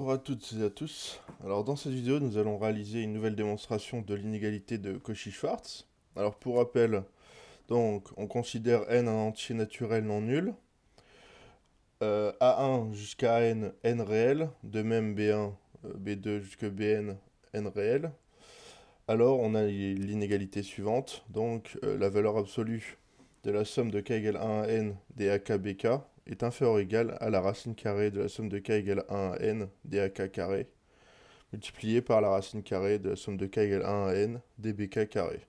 Bonjour à toutes et à tous. Alors dans cette vidéo, nous allons réaliser une nouvelle démonstration de l'inégalité de Cauchy-Schwarz. Alors pour rappel, donc on considère n un entier naturel non nul, A1 jusqu'à n, n réel, de même B1, B2 jusqu'à Bn, n réel. Alors on a l'inégalité suivante, donc la valeur absolue de la somme de k égale 1 à n des ak bk est inférieure ou égale à la racine carrée de la somme de k égale 1 à n des ak carré multiplié par la racine carrée de la somme de k égale 1 à n dbk carré.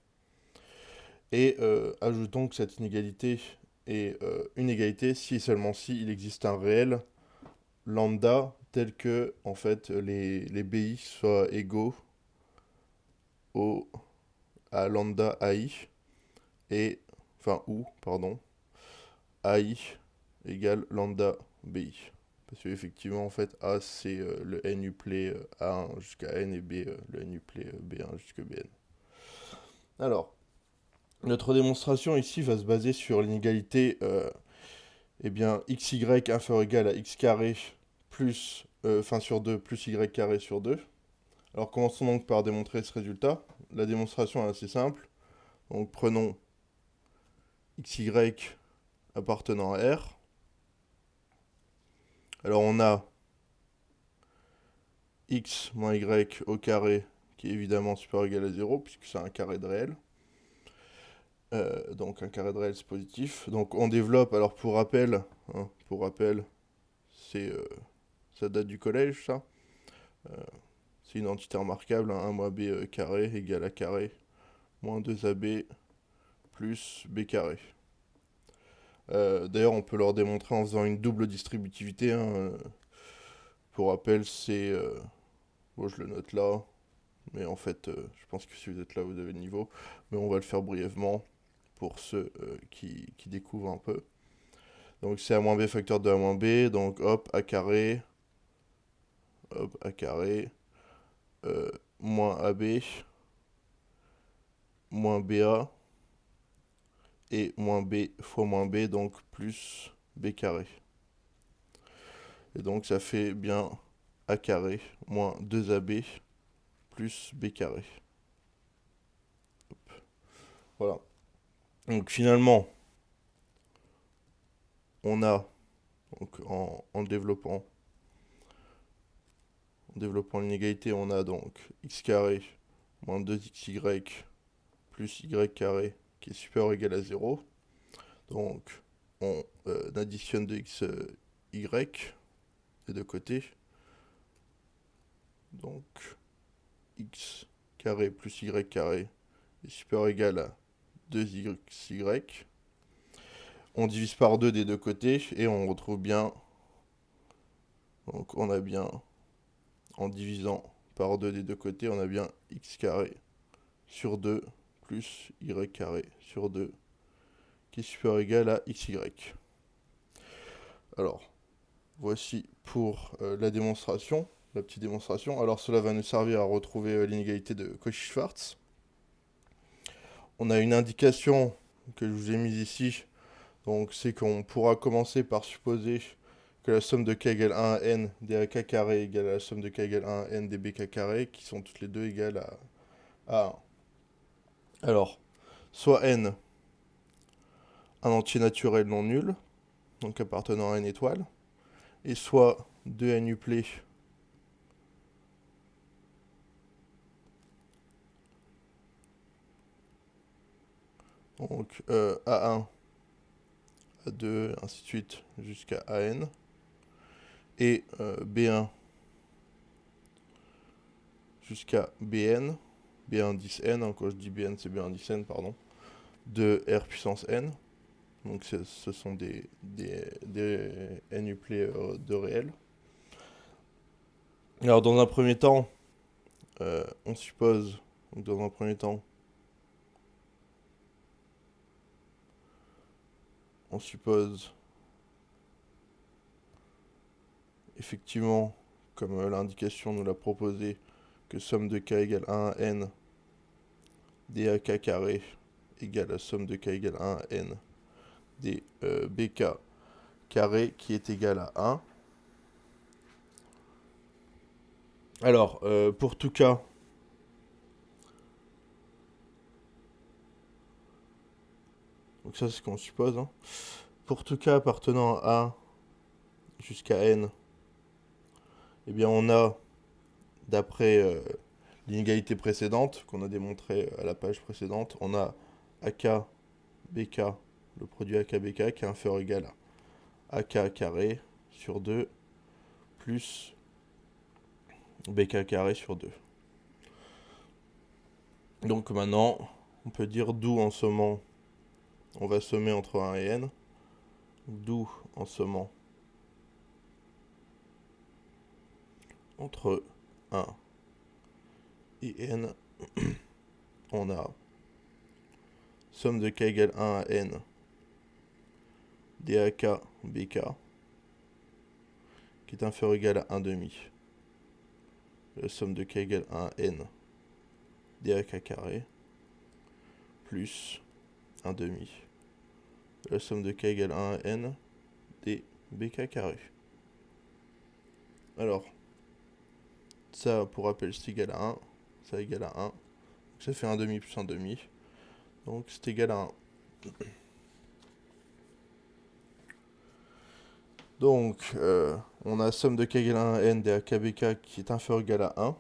Et ajoutons que cette inégalité est une égalité si et seulement si il existe un réel lambda tel que en fait les bi soient égaux au, à lambda ai et enfin ou pardon ai égale lambda bi. Parce que effectivement en fait A c'est le n uplet A1 jusqu'à n et B le n uplet B1 jusqu'à Bn. Alors, notre démonstration ici va se baser sur l'inégalité eh bien, xy inférieur ou égal à x carré plus, sur 2 plus y carré sur 2. Alors commençons donc par démontrer ce résultat. La démonstration est assez simple. Donc prenons xy appartenant à R. Alors on a x moins y au carré qui est évidemment supérieur ou égal à 0 puisque c'est un carré de réel. Donc un carré de réel c'est positif. Donc on développe, alors pour rappel, c'est ça date du collège ça. C'est une entité remarquable, hein, 1 moins b carré égale a carré moins 2ab plus b carré. D'ailleurs on peut leur démontrer en faisant une double distributivité. Hein, pour rappel c'est... bon je le note là, mais en fait je pense que si vous êtes là vous avez le niveau. Mais on va le faire brièvement pour ceux qui découvrent un peu. Donc c'est a moins b facteur de a moins b, donc hop, a carré, moins ab, moins ba, et moins b fois moins b, donc plus b carré. Et donc ça fait bien a carré moins 2ab plus b carré. Hop. Voilà. Donc finalement, on a, donc en développant l'inégalité, on a donc x carré moins 2xy plus y carré qui est supérieur ou égal à 0. Donc on additionne de x y des deux côtés. Donc x carré plus y carré est supérieur ou égal à 2xy. On divise par 2 des deux côtés et on retrouve bien, donc on a bien, en divisant par 2 des deux côtés, on a bien x carré sur 2 plus y carré sur 2 qui est supérieur ou égal à xy. Alors, voici pour la démonstration, la petite démonstration. Alors cela va nous servir à retrouver l'inégalité de Cauchy-Schwarz. On a une indication que je vous ai mise ici. Donc c'est qu'on pourra commencer par supposer que la somme de k égale 1 à n des ak carré égale à la somme de k égale 1 à n des bk carré, qui sont toutes les deux égales à 1. Alors, soit n, un entier naturel non nul, donc appartenant à n étoile, et soit 2n uplet donc A1, A2, ainsi de suite, jusqu'à AN, et B1 jusqu'à BN, B1 10N, hein, quand je dis BN c'est B1 10N, pardon, de R puissance N. Donc ce sont des N uplets de réel. Alors dans un premier temps, on suppose, donc dans un premier temps, on suppose effectivement, comme l'indication nous l'a proposé, que somme de k égale 1 à n dak carré égale à somme de k égale 1 à n des bk carré qui est égal à 1. Alors, pour tout cas, donc ça c'est ce qu'on suppose, hein. Pour tout cas appartenant à A jusqu'à N, eh bien on a, d'après l'inégalité précédente, qu'on a démontré à la page précédente, on a AK, BK, le produit AK-BK qui est inférieur ou égal à AK carré sur 2 plus BK carré sur 2. Donc maintenant, on peut dire d'où en sommant, on va sommer entre 1 et N, d'où en sommant entre 1 et N, on a somme de K égale 1 à N DAK BK qui est inférieur ou égal à 1 demi. La somme de K égale 1 à N DAK carré plus 1 demi. La somme de K égale 1 à N DBK carré. Alors, ça pour rappel c'est égal à 1, ça égale à 1. Donc ça fait 1 demi plus 1 demi. Donc c'est égal à 1. Donc, on a somme de K égale à 1 N DAKBK qui est inférieur ou égal à 1.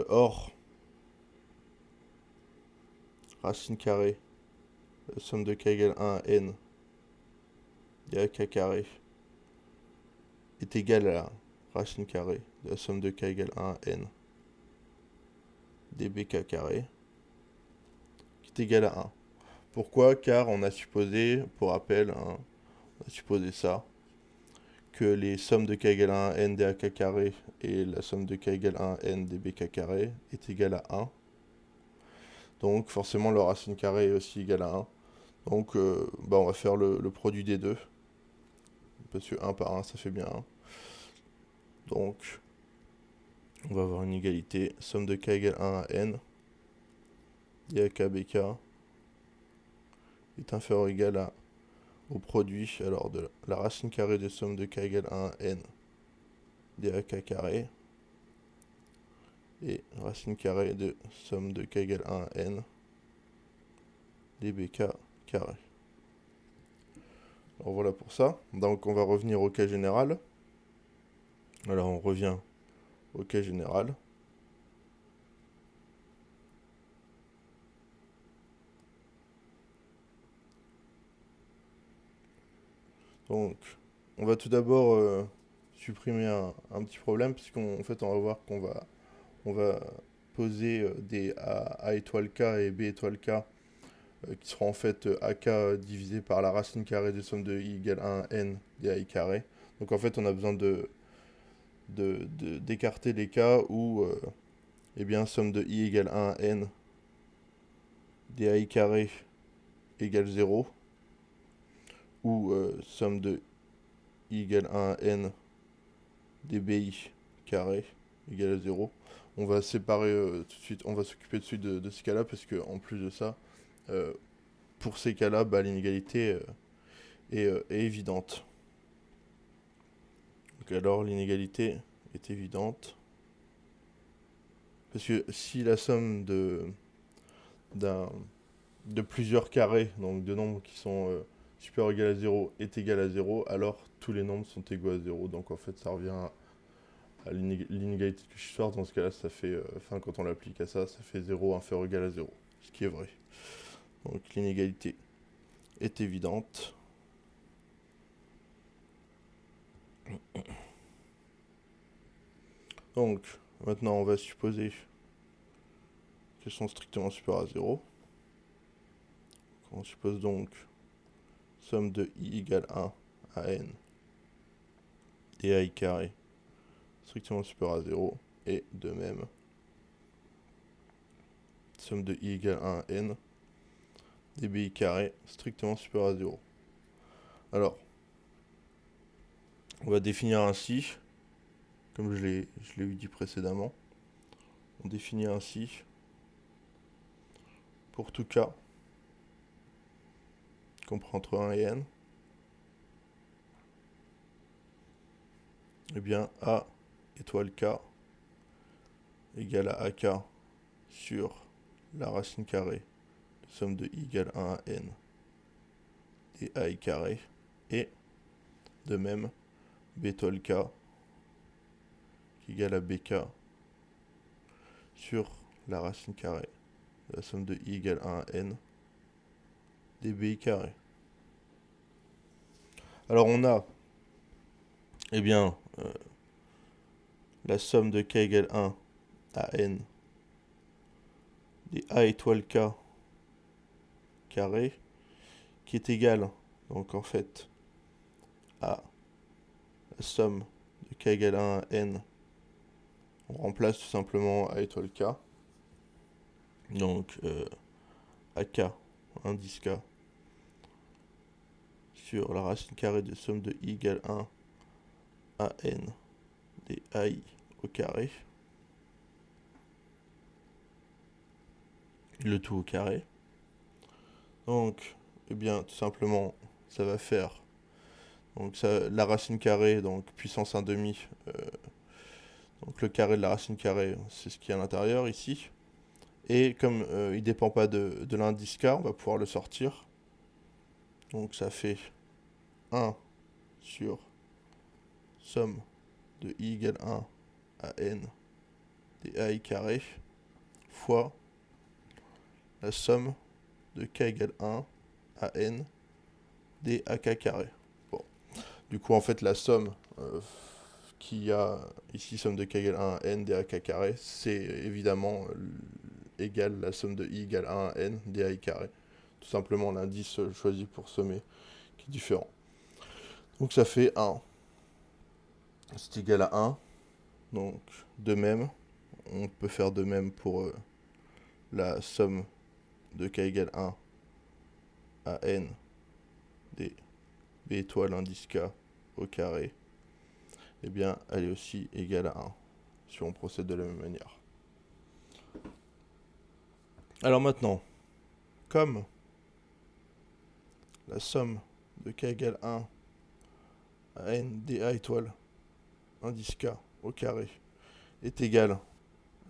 Or, racine carrée, somme de K égale à 1 N DAK carré est égale à la racine carrée de la somme de K égale à 1 N DBK carré qui est égal à 1. Pourquoi? Car on a supposé, pour rappel, hein, on a supposé ça, que les sommes de K égale à 1 N DAK carré et la somme de K égale à 1 N DBK carré est égale à 1. Donc forcément leur racine carrée est aussi égale à 1. Donc on va faire le produit des deux. Parce que 1 par 1 ça fait bien 1. Donc on va avoir une égalité. Somme de K égale 1 à N. DAK BK est inférieur ou égal au produit alors de la racine carrée de somme de K égale 1 à N DAK carré et racine carrée de somme de K égale 1 à N DBK carré. Alors voilà pour ça. Donc on va revenir au cas général. Alors on revient au cas général. Donc on va tout d'abord supprimer un petit problème puisqu'en fait on va voir on va poser des A étoile K et B étoile K qui seront en fait AK divisé par la racine carrée de somme de I égale 1 N des AI carré. Donc en fait on a besoin d'écarter les cas où eh bien somme de I égale 1 N des AI carré égale 0 ou somme de I égale 1 N des BI carré égale à 0. On va séparer tout de suite, on va s'occuper tout de suite de ces cas-là parce que en plus de ça, pour ces cas-là, l'inégalité est évidente. Donc alors l'inégalité est évidente parce que si la somme de plusieurs carrés, donc de nombres qui sont supérieurs ou égal à 0 est égal à 0, alors tous les nombres sont égaux à 0. Donc en fait ça revient à l'inégalité de Cauchy-Schwarz. Dans ce cas-là, ça fait, quand on l'applique à ça, ça fait 0 inférieur ou égal à 0, ce qui est vrai. Donc l'inégalité est évidente. Donc maintenant on va supposer qu'elles sont strictement supérieures à 0. On suppose donc somme de I égale 1 à N et AI carré strictement supérieur à 0 et de même somme de I égale 1 à N et BI carré strictement supérieur à 0. Alors on va définir ainsi, comme je l'ai dit précédemment, on définit ainsi pour tout cas compris entre 1 et N. eh bien A étoile K égale à AK sur la racine carrée de somme de I égale 1 à N des AI carré. Et de même, B étoile K qui égale à BK sur la racine carrée de la somme de I égale 1 à N des BI carré. Alors on a, eh bien, la somme de K égale 1 à N des A étoile K carré qui est égale, donc en fait, à la somme de K égale 1 à N. On remplace tout simplement A étoile K. Donc AK, indice K, sur la racine carrée de somme de I égale 1 à N des AI au carré. Le tout au carré. Donc, eh bien, tout simplement, ça va faire donc ça, la racine carrée, donc puissance 1 demi. Donc le carré de la racine carrée, c'est ce qui est à l'intérieur ici. Et comme il ne dépend pas de l'indice K, on va pouvoir le sortir. Donc ça fait 1 sur somme de I égale 1 à N des AI carré fois la somme de K égale 1 à N des AK carré. Bon. Du coup, en fait, la somme qui a ici, somme de K égale 1 à N des AK carré, c'est évidemment égale la somme de I égale 1 à N des AI carré. Tout simplement l'indice choisi pour sommer qui est différent. Donc ça fait 1. C'est égal à 1. Donc de même, on peut faire de même pour la somme de K égale 1 à N des B étoile indice K au carré. Eh bien, elle est aussi égale à 1 si on procède de la même manière. Alors maintenant, comme la somme de K égale 1 à N des A étoile indice K au carré est égale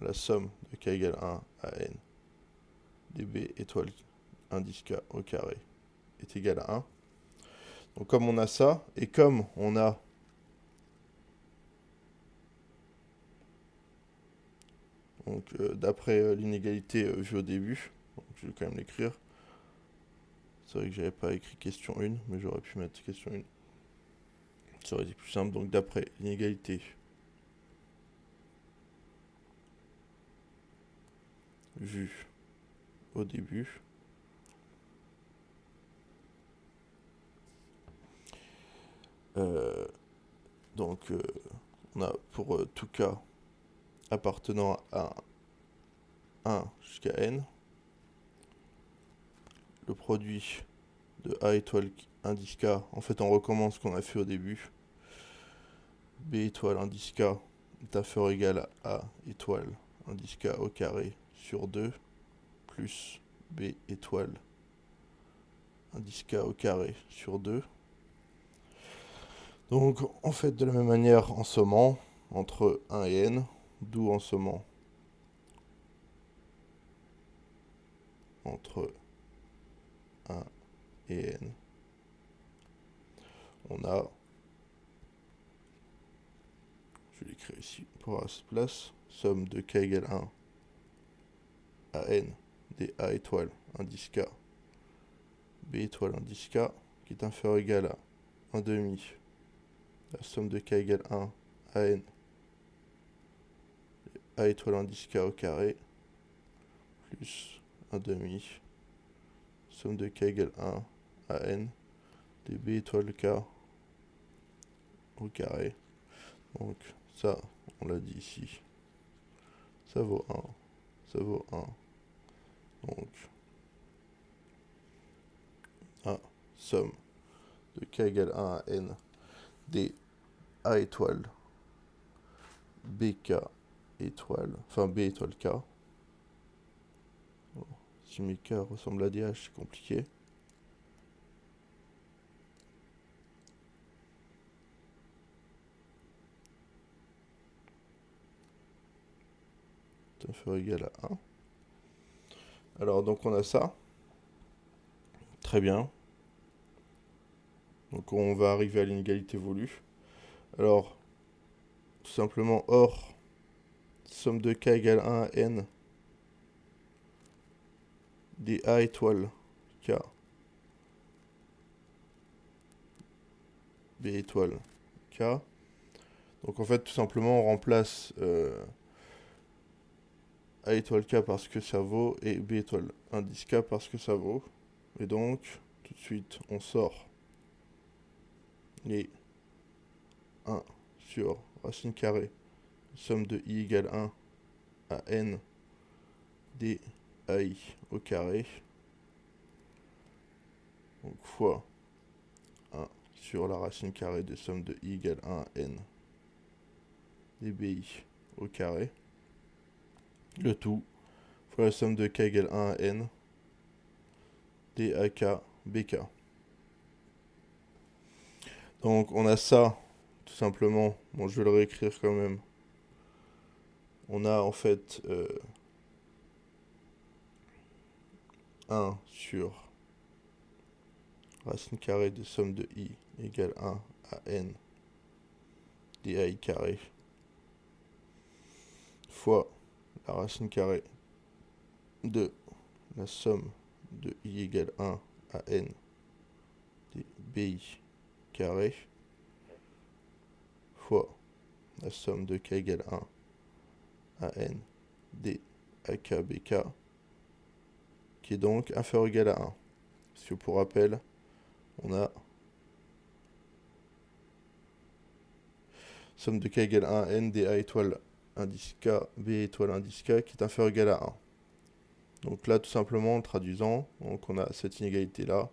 à la somme de K égale 1 à N des B étoile indice K au carré est égal à 1. Donc comme on a ça, et comme on a donc d'après l'inégalité vue au début, donc je vais quand même l'écrire. C'est vrai que j'avais pas écrit question 1, mais j'aurais pu mettre question 1. Ça aurait été plus simple. Donc d'après l'inégalité vue au début, donc on a pour tout cas appartenant à 1 jusqu'à n, le produit de A étoile indice K, en fait on recommence ce qu'on a fait au début. B étoile indice K est inférieur ou égal à A étoile indice K au carré sur 2 plus B étoile indice K au carré sur 2. Donc en fait de la même manière en sommant entre 1 et n, d'où en sommant entre 1 et n, on a, je vais l'écrire ici pour avoir cette place, somme de K égale 1 à n des A étoile indice K B étoile indice K qui est inférieur ou égal à 1 demi la somme de K égale 1 à n A étoile indice K au carré plus 1 demi somme de K égale 1 à n des B étoile K au carré. Donc ça, on l'a dit ici, ça vaut 1, ça vaut 1. Donc A, somme de K égale 1 à n des A étoile BK étoile, enfin B étoile K. Bon, si mes K ressemblent à des H, c'est compliqué. est inférieur ou égal à 1. Alors donc on a ça. Très bien. Donc on va arriver à l'inégalité voulue. Alors, tout simplement, or, somme de k égale 1 à n des a étoile k b étoile k. Donc en fait, tout simplement, on remplace a étoile k parce que ça vaut et b étoile indice k parce que ça vaut. Et donc, tout de suite, on sort les 1 sur racine carrée, somme de i égale 1 à n d ai au carré, donc fois 1 sur la racine carrée de somme de i égale 1 à n dbi au carré, le tout fois la somme de k égale 1 à n dak bk. Donc on a ça, tout simplement, bon je vais le réécrire quand même. On a en fait 1 sur racine carrée de somme de i égale 1 à n dai carré fois la racine carrée de la somme de i égale 1 à n dbi carré fois la somme de k égale 1 à n dak bk qui est donc inférieur ou égal à 1. Parce que pour rappel, on a somme de k égale 1 à n da étoile indice k b étoile indice k qui est inférieur ou égal à 1. Donc là, tout simplement, en traduisant, donc on a cette inégalité-là.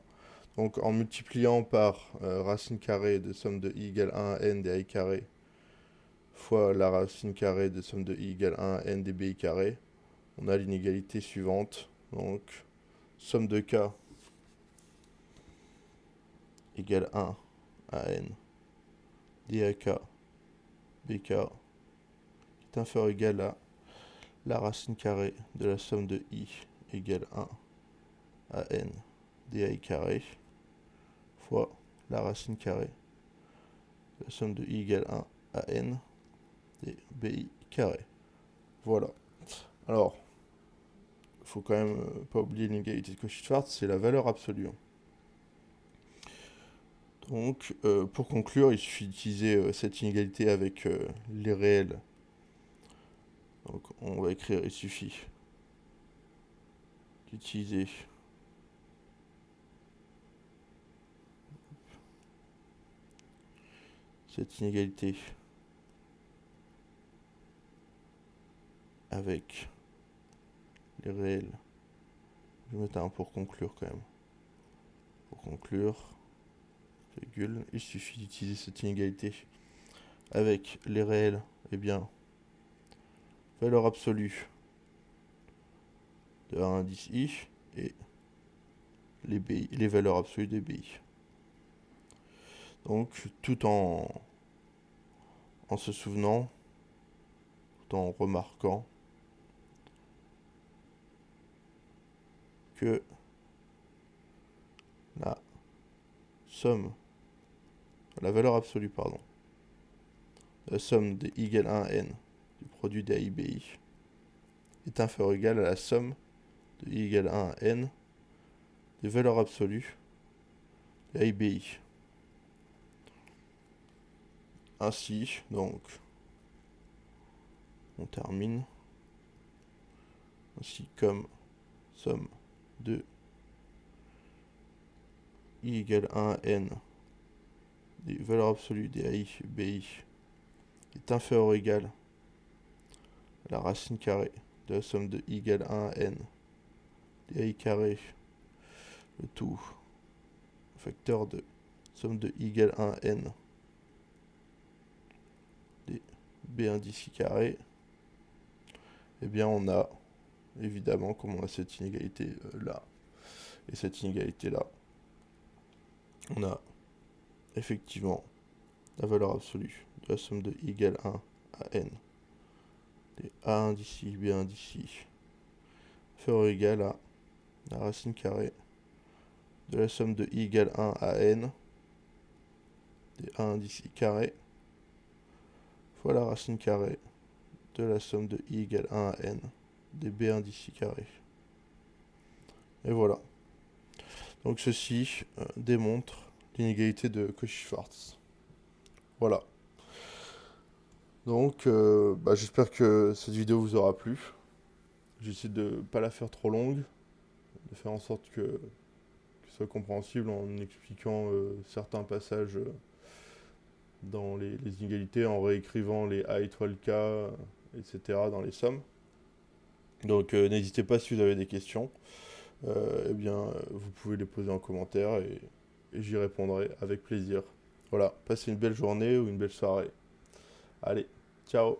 Donc en multipliant par racine carrée de somme de i égale 1 à n dai carré fois la racine carrée de somme de i égale 1 à n dbi carré, on a l'inégalité suivante. Donc somme de k égale 1 à n dak bk qui est inférieur ou égal à la racine carrée de la somme de i égale 1 à n dai carré fois la racine carrée de la somme de i égale 1 à n dbi carré. Voilà. Alors, il faut quand même pas oublier l'inégalité de Cauchy-Schwarz, c'est la valeur absolue. Donc, pour conclure, il suffit d'utiliser cette inégalité avec les réels. Donc, on va écrire, il suffit d'utiliser cette inégalité avec les réels. Je vais mettre un pour conclure quand même. Pour conclure, virgule, il suffit d'utiliser cette inégalité avec les réels, eh bien, valeur absolue de l'indice i et les valeurs absolues des bi. Donc, tout en se souvenant, tout en remarquant que la somme, la valeur absolue, pardon, la somme de i égale 1 à n du produit des AIBI est inférieure ou égale à la somme de i égale 1 à n des valeurs absolues des AIBI. Ainsi, donc, on termine ainsi comme somme de i égale 1 à n des valeurs absolues des AIBI est inférieure ou égale à la racine carrée de la somme de i égale 1 à n des i carré, le tout facteur de somme de i égale 1 à n des b indice i carré, et bien on a évidemment, comme on a cette inégalité là et cette inégalité là, on a effectivement la valeur absolue de la somme de i égale 1 à n des A1 d'ici, B1 d'ici, faire égal à la racine carrée de la somme de I égale 1 à N, des A1 d'ici carré, fois la racine carrée de la somme de I égale 1 à N, des B1 d'ici carré. Et voilà. Donc ceci démontre l'inégalité de Cauchy-Schwarz. Voilà. Donc j'espère que cette vidéo vous aura plu. J'essaie de ne pas la faire trop longue, de faire en sorte que ce soit compréhensible en expliquant certains passages dans les inégalités, en réécrivant les A étoile K, etc. dans les sommes. Donc n'hésitez pas si vous avez des questions. Vous pouvez les poser en commentaire et j'y répondrai avec plaisir. Voilà, passez une belle journée ou une belle soirée. Allez, ciao!